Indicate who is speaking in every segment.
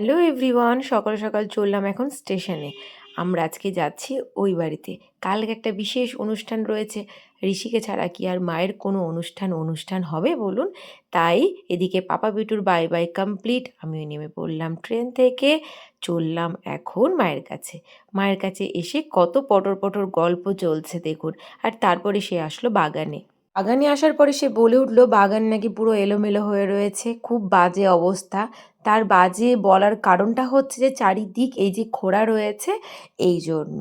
Speaker 1: Hello everyone, সকাল সকাল চললাম এখন স্টেশনে। আমরা আজকে যাচ্ছি ওই বাড়িতে। কালকে একটা বিশেষ অনুষ্ঠান রয়েছে। ঋষিকে ছাড়া কি আর মায়ের কোনো অনুষ্ঠান হবে বলুন? তাই এদিকে পাপা বিটুর বাই বাই কমপ্লিট, আমিও নেমে পড়লাম ট্রেন থেকে। চললাম এখন মায়ের কাছে। মায়ের কাছে এসে কত পটর পটর গল্প চলছে দেখুন। আর তারপরে সে আসলো বাগানে। বাগানে আসার পরে সে বলে উঠলো বাগান নাকি পুরো এলোমেলো হয়ে রয়েছে, খুব বাজে অবস্থা। তার বাজে বলার কারণটা হচ্ছে যে চারিদিক এই যে খোঁড়া রয়েছে, এই জন্য।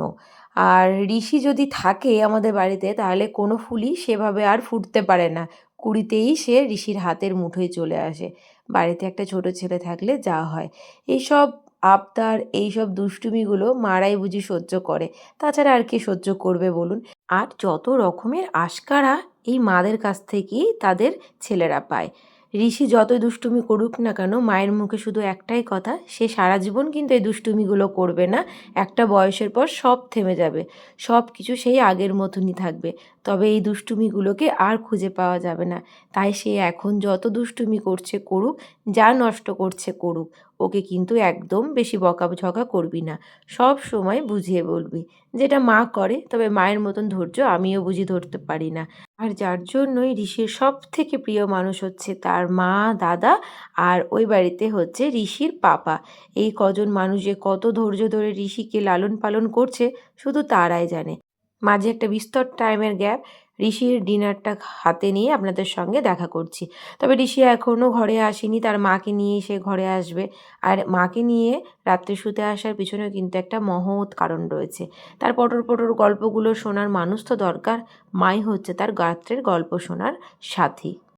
Speaker 1: আর ঋষি যদি থাকে আমাদের বাড়িতে তাহলে কোনো ফুলই সেভাবে আর ফুটতে পারে না। কুড়িতেই সে ঋষির হাতের মুঠোয় চলে আসে। বাড়িতে একটা ছোট ছেলে থাকলে যা হয়, এইসব আবদার, এইসব দুষ্টুমিগুলো মারাই বুঝি সহ্য করে। তাছাড়া আর কে সহ্য করবে বলুন? আর যত রকমের আশকারা এই মাদের কাছ থেকেই তাদের ছেলেরা পায়। ঋষি যতই দুষ্টুমি করুক না কেন, মায়ের মুখে শুধু একটাই কথা, সে সারা জীবন কিন্তু এই দুষ্টুমিগুলো করবে না। একটা বয়সের পর সব থেমে যাবে, সব কিছু সেই আগের মতনই থাকবে। তবে এই দুষ্টুমিগুলোকে আর খুঁজে পাওয়া যাবে না। তাই সে এখন যত দুষ্টুমি করছে করুক, যা নষ্ট করছে করুক, ওকে কিন্তু একদম বেশি বকাঝকা করবি না। সব সময় বুঝিয়ে বলবি, যেটা মা করে। তবে মায়ের মতন ধৈর্য আমিও বুঝি ধরতে পারি না। আর যার জন্যই ঋষির সব থেকে প্রিয় মানুষ হচ্ছে তার মা, দাদা, আর ওই বাড়িতে হচ্ছে ঋষির পাপা। এই কজন মানুষ যে কত ধৈর্য ধরে ঋষিকে লালন পালন করছে শুধু তারাই জানে। মাঝে একটা বিস্তর টাইমের গ্যাপ, ঋষির ডিনারটা হাতে নিয়ে আপনাদের সঙ্গে দেখা করছি। তবে ঋষি এখনও ঘরে আসেনি, তার মাকে নিয়েই সে ঘরে আসবে। আর মাকে নিয়ে রাত্রে শুতে আসার পিছনেও কিন্তু একটা মহৎ কারণ রয়েছে। তার পটর পটর গল্পগুলো শোনার মানুষ তো দরকার। মাই হচ্ছে তার রাত্রের গল্প শোনার সাথী।